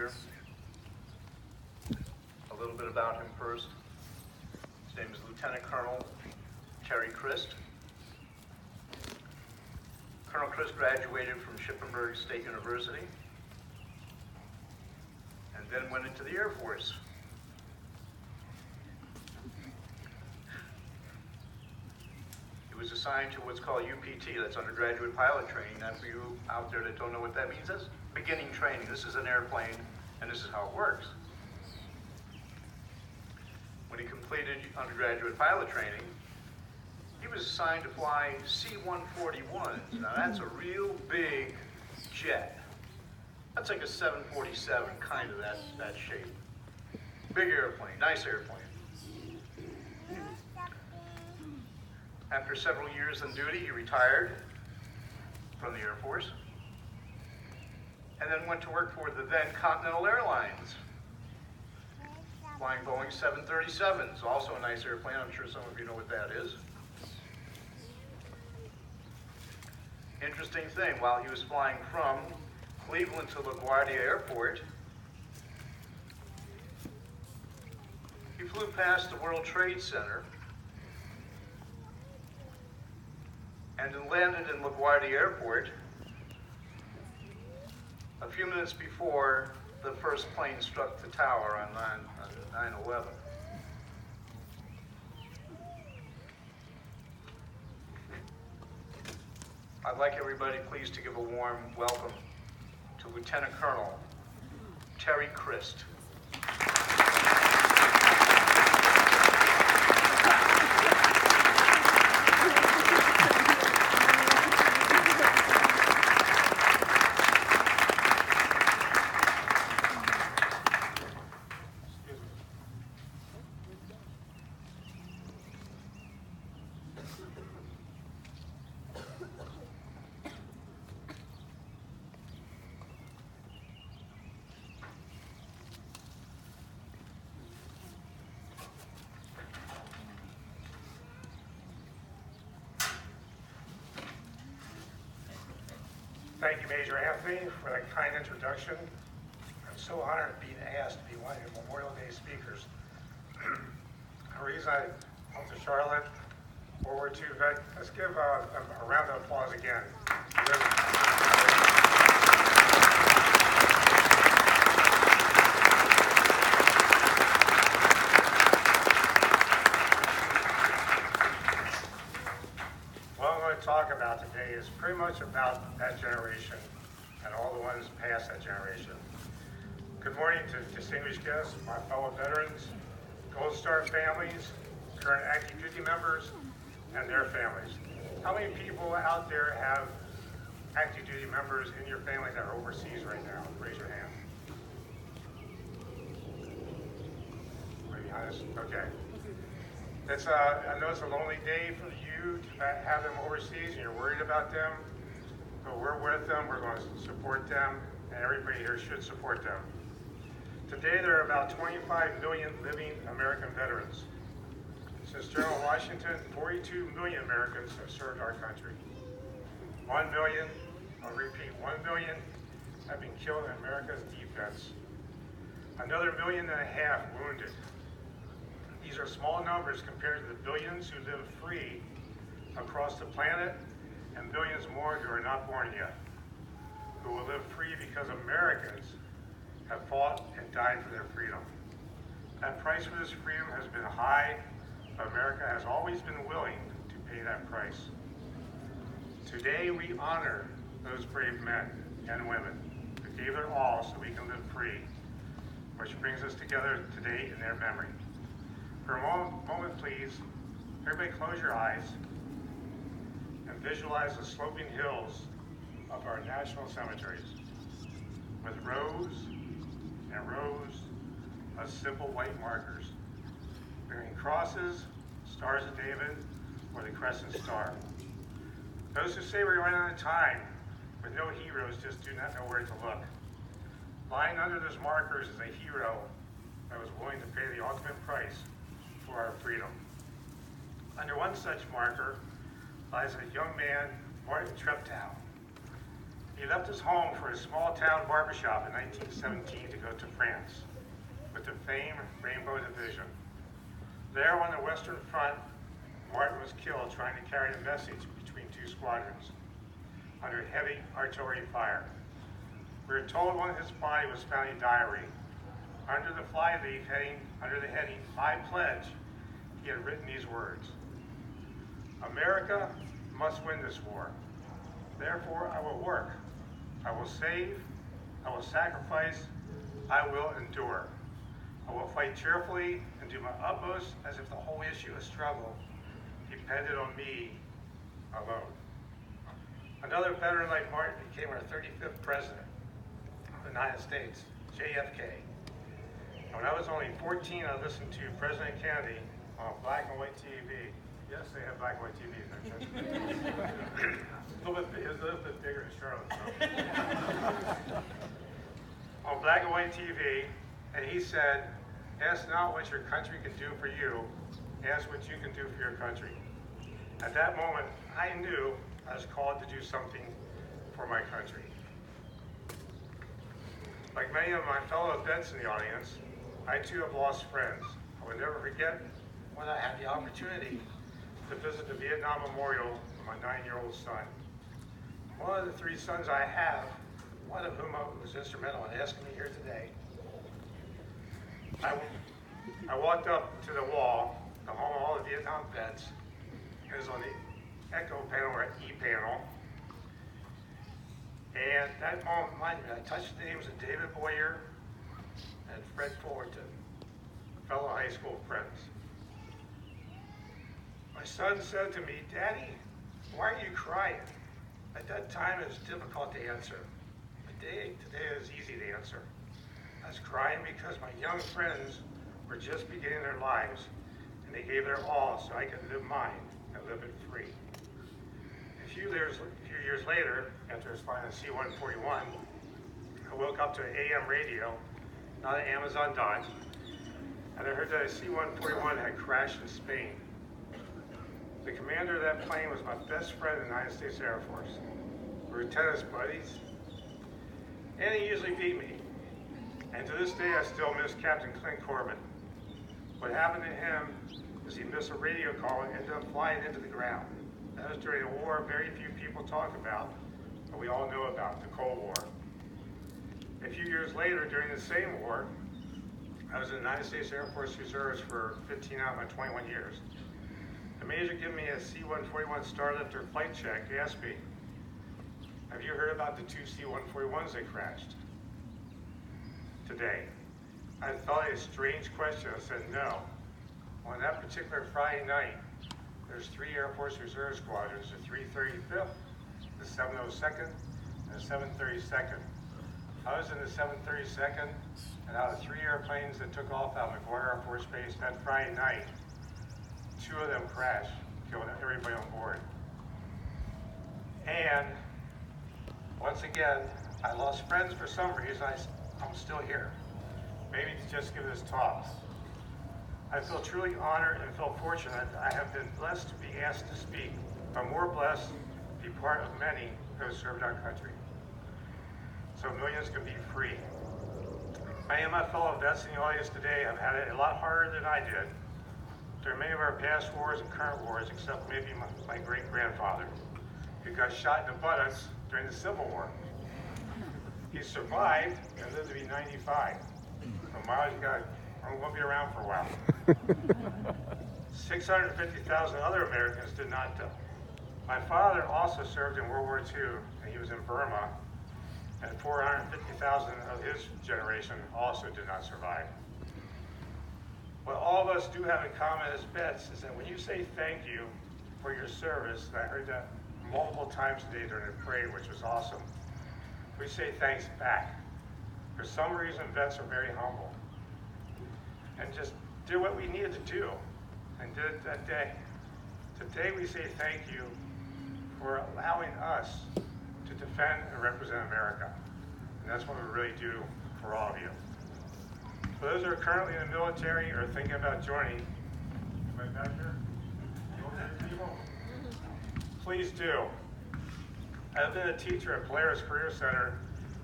Major. A little bit about him first. His name is Lt.Col Terry Crist. Colonel Crist graduated from Shippensburg State University and then went into the Air Force. He was assigned to what's called UPT, that's undergraduate pilot training. Now for you out there that don't know what that means, that's beginning training. This is an airplane and this is how it works. When he completed undergraduate pilot training, he was assigned to fly C-141s. Now that's a real big jet. That's like a 747, kind of that shape. Big airplane, nice airplane. After several years on duty, he retired from the Air Force and then went to work for the then Continental Airlines, flying Boeing 737s, also a nice airplane. I'm sure some of you know what that is. Interesting thing, while he was flying from Cleveland to LaGuardia Airport, he flew past the World Trade Center and then landed in LaGuardia Airport a few minutes before the first plane struck the tower on 9/11. I'd like everybody please to give a warm welcome to Lt.Col Terry Crist. Thank you, Major Anthony, for that kind introduction. I'm so honored to be asked to be one of your Memorial Day speakers. The reason I went to Charlotte, World War II vet, let's give a round of applause again. Talk about today is pretty much about that generation and all the ones past that generation. Good morning to distinguished guests, my fellow veterans, Gold Star families, current active duty members, and their families. How many people out there have active duty members in your family that are overseas right now? Raise your hand. Right behind us? Okay. I know it's a lonely day for you to have them overseas and you're worried about them, but we're with them, we're going to support them, and everybody here should support them. Today there are about 25 million living American veterans. Since General Washington, 42 million Americans have served our country. 1 million, I'll repeat, 1 million have been killed in America's defense. Another 1.5 million wounded. These are small numbers compared to the billions who live free across the planet and billions more who are not born yet, who will live free because Americans have fought and died for their freedom. That price for this freedom has been high, but America has always been willing to pay that price. Today we honor those brave men and women who gave their all so we can live free, which brings us together today in their memory. For a moment, please, everybody close your eyes and visualize the sloping hills of our national cemeteries with rows and rows of simple white markers bearing crosses, stars of David, or the crescent star. Those who say we're running out of time with no heroes just do not know where to look. Lying under those markers is a hero that was willing to pay the ultimate price for our freedom. Under one such marker lies a young man, Martin Treptow. He left his home for a small town barbershop in 1917 to go to France with the famed Rainbow Division. There on the Western Front, Martin was killed trying to carry a message between two squadrons under heavy artillery fire. We are told one of his body was found in a diary. Under the flyleaf under the heading, I pledge, he had written these words: America must win this war. Therefore, I will work. I will save. I will sacrifice. I will endure. I will fight cheerfully and do my utmost as if the whole issue of struggle depended on me alone. Another veteran like Martin became our 35th president of the United States, JFK. And when I was only 14, I listened to President Kennedy on black and white TV. Yes, they have black and white TVs there. It was a little bit bigger in Charlotte. So. On black and white TV, and he said, ask not what your country can do for you, ask what you can do for your country. At that moment, I knew I was called to do something for my country. Like many of my fellow vets in the audience, I too have lost friends. I will never forget when I had the opportunity to visit the Vietnam Memorial with my 9-year-old son. One of the 3 sons I have, one of whom was instrumental in asking me here today, I walked up to the wall, the home of all the Vietnam vets. It was on the echo panel or E panel. And that moment reminded me, I touched the names of David Boyer and Fred Fullerton, fellow high school friends. My son said to me, Daddy, why are you crying? At that time it was difficult to answer. Today it is easy to answer. I was crying because my young friends were just beginning their lives and they gave their all so I could live mine and live it free. A few years later, after I was flying a C-141, I woke up to an AM radio, not an Amazon Dodge, and I heard that a C-141 had crashed in Spain. The commander of that plane was my best friend in the United States Air Force. We were tennis buddies, and he usually beat me. And to this day, I still miss Captain Clint Corbin. What happened to him is he missed a radio call and ended up flying into the ground. That was during a war very few people talk about, but we all know about, the Cold War. A few years later, during the same war, I was in the United States Air Force Reserves for 15 out of my 21 years. The major giving me a C-141 Starlifter flight check asked me, have you heard about the 2 C-141s that crashed today? I thought it a strange question. I said no. On that particular Friday night, there's 3 Air Force Reserve squadrons, the 335th, the 702nd, and the 732nd. I was in the 732nd, and out of 3 airplanes that took off out of McGuire Air Force Base that Friday night, 2 of them crashed, killing everybody on board. And once again, I lost friends for some reason. I'm still here. Maybe to just give this talk. I feel truly honored and feel fortunate that I have been blessed to be asked to speak, but more blessed to be part of many who have served our country, so millions can be free. Many of my fellow vets in the audience today have had it a lot harder than I did during many of our past wars and current wars, except maybe my great-grandfather, who got shot in the buttocks during the Civil War. He survived and lived to be 95. So Miles, I'm going to be around for a while. 650,000 other Americans did not die. My father also served in World War II, and he was in Burma, and 450,000 of his generation also did not survive. What all of us do have in common as vets is that when you say thank you for your service, and I heard that multiple times today during the parade, which was awesome, we say thanks back. For some reason, vets are very humble and just did what we needed to do and did it that day. Today we say thank you for allowing us to defend and represent America. And that's what we really do for all of you. For those who are currently in the military or thinking about joining, right back here, military people, please do. I've been a teacher at Polaris Career Center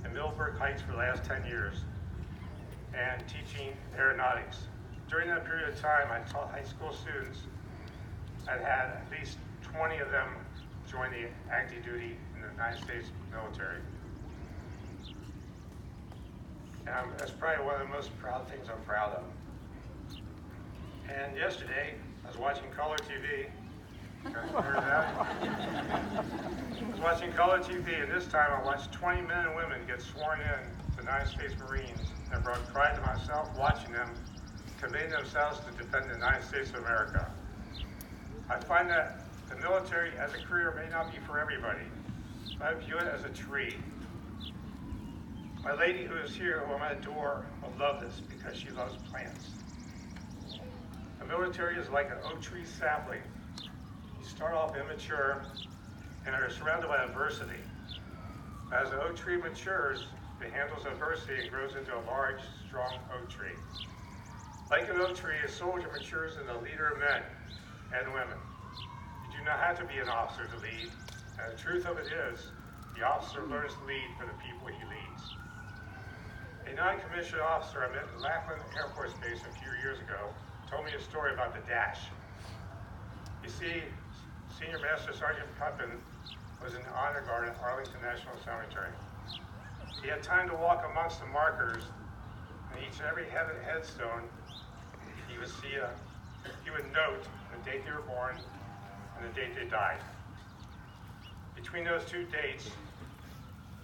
in Middleburg Heights for the last 10 years and teaching aeronautics. During that period of time, I taught high school students. I'd had at least 20 of them join the active duty in the United States military. And that's probably one of the most proud things I'm proud of. And yesterday, I was watching Color TV. You guys heard that? I was watching Color TV, and this time I watched 20 men and women get sworn in to the United States Marines, and brought pride to myself watching them commit themselves to defend the United States of America. I find that the military as a career may not be for everybody. I view it as a tree. My lady who is here, who I adore, will love this because she loves plants. The military is like an oak tree sapling. You start off immature and are surrounded by adversity. As the oak tree matures, it handles adversity and grows into a large, strong oak tree. Like an oak tree, a soldier matures into a leader of men and women. You do not have to be an officer to lead, and the truth of it is, the officer learns to lead for the people he leads. A non-commissioned officer I met in Lackland Air Force Base a few years ago told me a story about the dash. You see, Senior Master Sergeant Putman was in the Honor Guard at Arlington National Cemetery. He had time to walk amongst the markers, and each and every headstone, he would note the date they were born and the date they died. Between those two dates,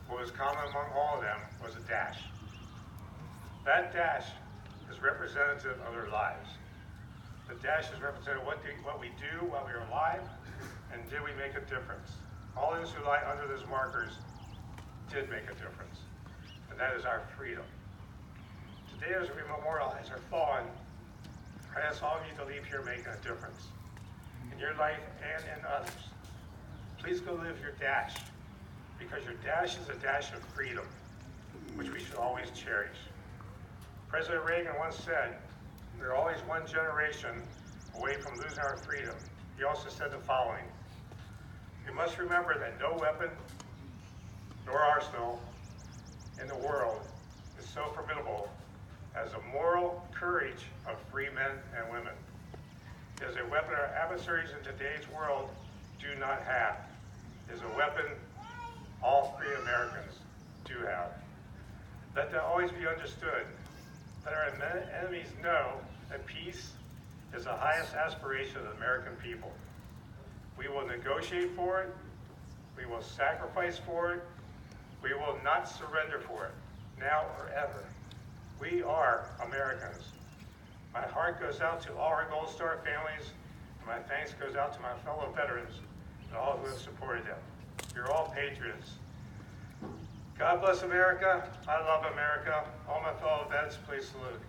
what was common among all of them was a dash. That dash is representative of their lives. The dash is representative of what we do while we are alive, and did we make a difference? All those who lie under those markers did make a difference, and that is our freedom. Today, as we memorialize our fallen, I ask all of you to leave here making a difference in your life and in others. Please go live your dash, because your dash is a dash of freedom, which we should always cherish. President Reagan once said, "We're always one generation away from losing our freedom." He also said the following: "We must remember that no weapon nor arsenal in the world is so formidable as the moral courage of free men and women. It is a weapon our adversaries in today's world do not have. It is a weapon all free Americans do have. Let that always be understood. Let our enemies know that peace is the highest aspiration of the American people. We will negotiate for it. We will sacrifice for it. We will not surrender for it, now or ever. We are Americans. My heart goes out to all our Gold Star families, and my thanks goes out to my fellow veterans and all who have supported them. You're all patriots. God bless America. I love America. All my fellow vets, please salute.